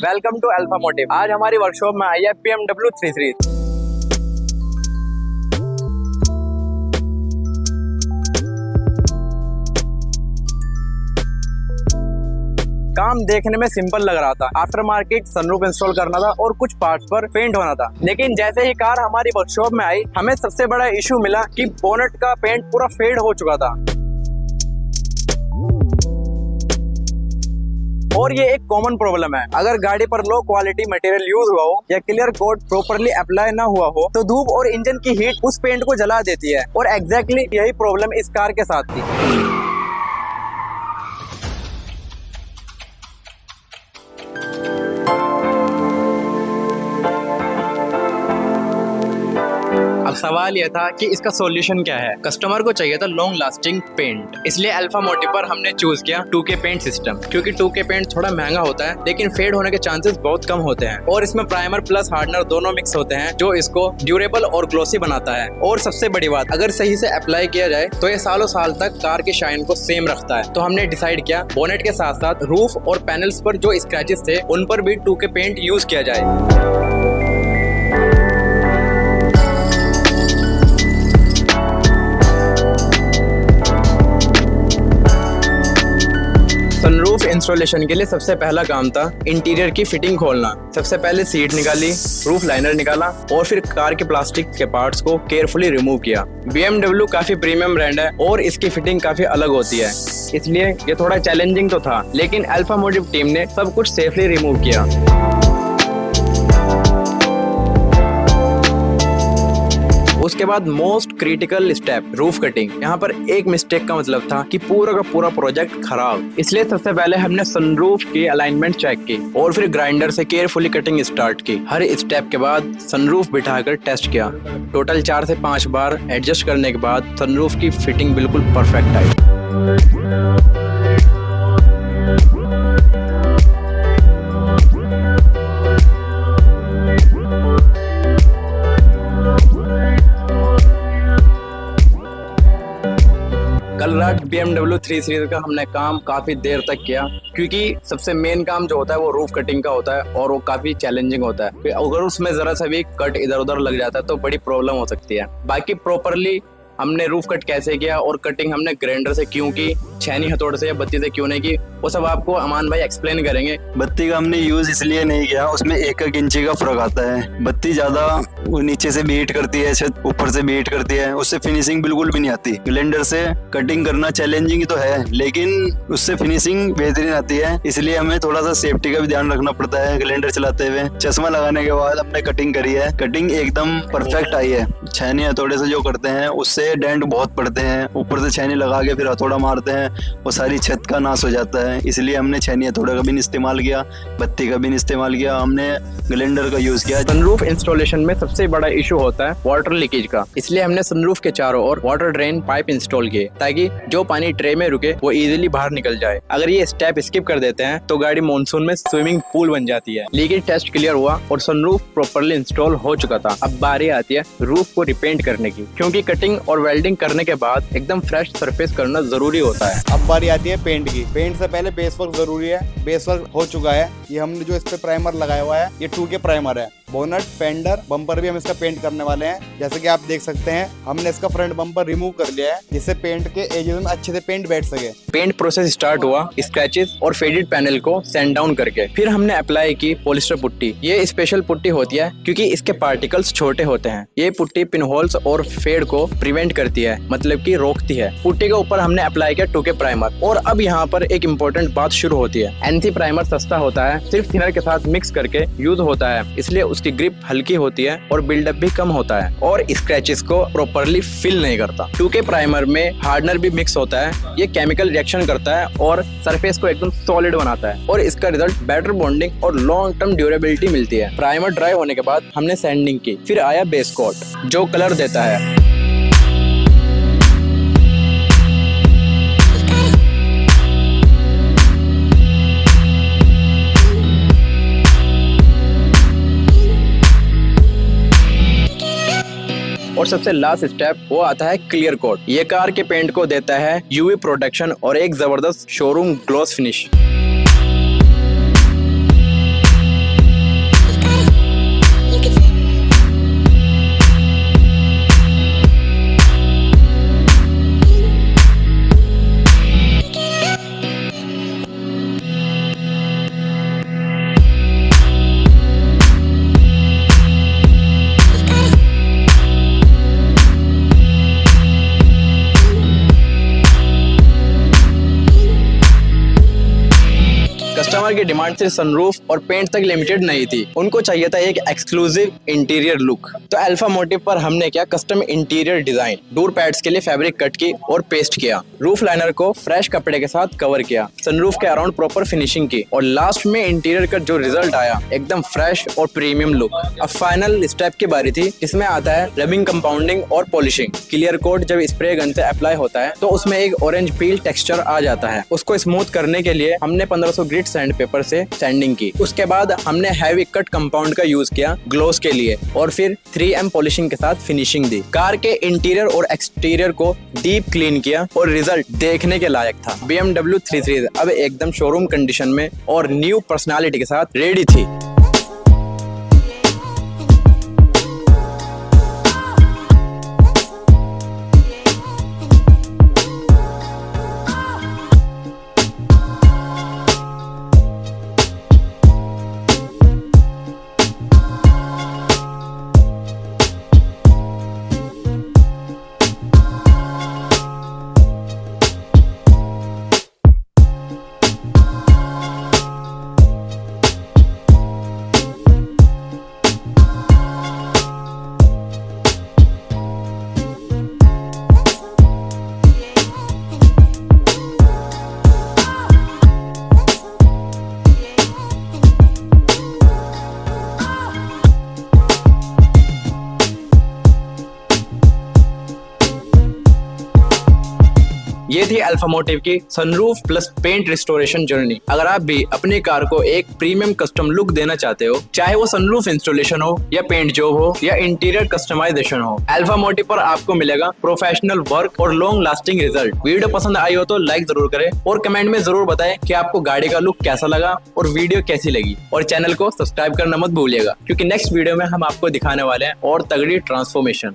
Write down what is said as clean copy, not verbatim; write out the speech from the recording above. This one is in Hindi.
Welcome to alpha motive. आज हमारी वर्कशॉप में आई है BMW 33। काम देखने में सिंपल लग रहा था, आफ्टर मार्केट सनरूफ इंस्टॉल करना था और कुछ पार्ट्स पर पेंट होना था। लेकिन जैसे ही कार हमारी वर्कशॉप में आई, हमें सबसे बड़ा इशू मिला कि बोनेट का पेंट पूरा फेड हो चुका था। और ये एक कॉमन प्रॉब्लम है। अगर गाड़ी पर लो क्वालिटी मटेरियल यूज हुआ हो या क्लियर कोट प्रॉपर्ली अप्लाई ना हुआ हो तो धूप और इंजन की हीट उस पेंट को जला देती है। और एग्जैक्टली यही प्रॉब्लम इस कार के साथ थी। अब सवाल यह था कि इसका सॉल्यूशन क्या है। कस्टमर को चाहिए था लॉन्ग लास्टिंग पेंट, इसलिए अल्फा मोटिव पर हमने चूज किया 2K पेंट सिस्टम। क्योंकि 2K पेंट थोड़ा महंगा होता है लेकिन फेड होने के चांसेस बहुत कम होते हैं और इसमें प्राइमर प्लस हार्डनर दोनों मिक्स होते हैं जो इसको ड्यूरेबल और ग्लोसी बनाता है। और सबसे बड़ी बात, अगर सही से अप्लाई किया जाए तो ये सालों साल तक कार के शाइन को सेम रखता है। तो हमने डिसाइड किया बोनेट के साथ साथ रूफ और पैनल्स पर जो स्क्रैचेस थे उन पर भी 2K पेंट यूज किया जाए। सनरूफ इंस्टॉलेशन के लिए सबसे पहला काम था इंटीरियर की फिटिंग खोलना। सबसे पहले सीट निकाली, रूफ लाइनर निकाला और फिर कार के प्लास्टिक के पार्ट्स को केयरफुली रिमूव किया। BMW काफी प्रीमियम ब्रांड है और इसकी फिटिंग काफी अलग होती है, इसलिए ये थोड़ा चैलेंजिंग तो था, लेकिन अल्फा मोटिव टीम ने सब कुछ सेफली रिमूव किया। उसके बाद most critical step roof cutting. यहाँ पर एक मिस्टेक का मतलब था कि पूरा का पूरा प्रोजेक्ट खराब। इसलिए सबसे पहले हमने सनरूफ की अलाइनमेंट चेक की और फिर ग्राइंडर से केयरफुली कटिंग स्टार्ट की। हर स्टेप के बाद सनरूफ बिठाकर टेस्ट किया। टोटल 4 से 5 बार एडजस्ट करने के बाद सनरूफ की फिटिंग बिल्कुल परफेक्ट आई। कल रात BMW 33 का हमने काम काफी देर तक किया क्योंकि सबसे मेन काम जो होता है वो रूफ कटिंग का होता है और वो काफी चैलेंजिंग होता है। अगर उसमें जरा सा भी कट इधर उधर लग जाता है तो बड़ी प्रॉब्लम हो सकती है। बाकी प्रॉपरली हमने रूफ कट कैसे किया और कटिंग हमने ग्राइंडर से क्यों की, छेनी हथौड़े से या बत्ती से क्यों नहीं की, वो सब आपको अमान भाई एक्सप्लेन करेंगे। बत्ती का हमने यूज इसलिए नहीं किया, उसमें 1 इंची का फर्क आता है। बत्ती ज्यादा नीचे से भी हीट करती है, छत ऊपर से भी हीट करती है, उससे फिनिशिंग बिल्कुल भी नहीं आती। ग्राइंडर से कटिंग करना चैलेंजिंग तो है लेकिन उससे फिनिशिंग बेहतरीन आती है, इसलिए हमें थोड़ा सा सेफ्टी का भी ध्यान रखना पड़ता है। ग्राइंडर चलाते हुए चश्मा लगाने के बाद हमने कटिंग करी है, कटिंग एकदम परफेक्ट आई है। छेनी हथौड़े से जो करते हैं उससे डेंट बहुत पड़ते हैं, ऊपर से छेनी लगा के फिर हथौड़ा मारते हैं, वो सारी छत का नाश हो जाता है। इसलिए हमने छेनी हथौड़े का भी इस्तेमाल किया, बत्ती का भी इस्तेमाल किया, हमने ग्राइंडर का यूज किया। सनरूफ इंस्टॉलेशन में सबसे बड़ा इशू होता है वाटर लीकेज का, इसलिए हमने सनरूफ के चारों ओर वाटर ड्रेन पाइप इंस्टॉल किए ताकि जो पानी ट्रे में रुके वो इजीली बाहर निकल जाए। अगर ये स्टेप स्किप कर देते हैं तो गाड़ी मानसून में स्विमिंग पूल बन जाती है। लीकेज टेस्ट क्लियर हुआ और सनरूफ प्रॉपर्ली इंस्टॉल हो चुका था। अब बारी आती है रूफ को रिपेंट करने की, क्योंकि कटिंग और वेल्डिंग करने के बाद एकदम फ्रेश सरफेस करना जरूरी होता है। अब बारी आती है पेंट की। पेंट से पहले बेस वर्क जरूरी है। बेस वर्क हो चुका है। ये हमने जो इस पे प्राइमर लगाया हुआ है ये 2K प्राइमर है। बोनट, फेंडर, बम्पर भी हम इसका पेंट करने वाले हैं। जैसे कि आप देख सकते हैं हमने इसका फ्रंट बम्पर रिमूव कर लिया है जिससे पेंट के एजेस में अच्छे से पेंट बैठ सके। पेंट प्रोसेस स्टार्ट हुआ स्क्रैचेस और फेडेड पैनल को सैंड डाउन करके। फिर हमने अप्लाई की पॉलिस्टर पुट्टी। ये स्पेशल पुट्टी होती है क्योंकि इसके पार्टिकल्स छोटे होते हैं। ये पुट्टी पिन होल्स और फेड को प्रिवेंट करती है, मतलब कि रोकती है। पुट्टी के ऊपर हमने अप्लाई किया 2K प्राइमर। और अब यहाँ पर एक इम्पोर्टेंट बात शुरू होती है। NC प्राइमर सस्ता होता है, सिर्फ थिनर के साथ मिक्स करके यूज होता है, इसलिए उसकी ग्रिप हल्की होती है और बिल्डअप भी कम होता है और स्क्रैचेस को प्रॉपर्ली फिल नहीं करता। 2K प्राइमर में हार्डनर भी मिक्स होता है। ये केमिकल रिएक्शन करता है और सरफेस को एकदम सॉलिड बनाता है और इसका रिजल्ट बेटर बॉन्डिंग और लॉन्ग टर्म ड्यूरेबिलिटी मिलती है। प्राइमर ड्राई होने के बाद हमने सैंडिंग की, फिर आया बेस कोट जो कलर देता है। और सबसे लास्ट स्टेप वो आता है क्लियर कोट। ये कार के पेंट को देता है यूवी प्रोटेक्शन और एक जबरदस्त शोरूम ग्लॉस फिनिश। कस्टमर की डिमांड सिर्फ सनरूफ और पेंट तक लिमिटेड नहीं थी, उनको चाहिए था एक एक्सक्लूसिव इंटीरियर लुक। तो अल्फा मोटिव पर हमने क्या custom interior design, door pads के लिए फैब्रिक कट की और पेस्ट किया, रूफ लाइनर को फ्रेश कपड़े के साथ कवर किया, सनरूफ के अराउंड प्रॉपर फिनिशिंग की और लास्ट में इंटीरियर का जो रिजल्ट आया एकदम फ्रेश और प्रीमियम लुक। अब फाइनल स्टेप की बारी थी, इसमें आता है रबिंग, कंपाउंडिंग और पॉलिशिंग। क्लियर कोट जब स्प्रे गन से अप्लाई होता है तो उसमें एक ऑरेंज पील टेक्सचर आ जाता है, उसको स्मूथ करने के लिए हमने 1500 ग्रिड सैंड पेपर से सैंडिंग की। उसके बाद हमने हैवी कट कंपाउंड का यूज किया ग्लोस के लिए और फिर 3M पॉलिशिंग के साथ फिनिशिंग दी। कार के इंटीरियर और एक्सटीरियर को डीप क्लीन किया और रिजल्ट देखने के लायक था। BMW 3 सीरीज अब एकदम शोरूम कंडीशन में और न्यू पर्सनालिटी के साथ रेडी थी। ये थी अल्फा मोटिव की sunroof plus paint restoration journey. अगर आप भी अपनी कार को एक प्रीमियम कस्टम लुक देना चाहते हो, चाहे वो सनरूफ इंस्टॉलेशन हो या पेंट जॉब हो या इंटीरियर कस्टमाइजेशन हो, अल्फा मोटिव पर आपको मिलेगा प्रोफेशनल वर्क और लॉन्ग लास्टिंग रिजल्ट। वीडियो पसंद आई हो तो लाइक जरूर करें और कमेंट में जरूर बताएं कि आपको गाड़ी का लुक कैसा लगा और वीडियो कैसी लगी, और चैनल को सब्सक्राइब करना मत भूलिएगा क्योंकि नेक्स्ट वीडियो में हम आपको दिखाने वाले हैं और तगड़ी ट्रांसफॉर्मेशन।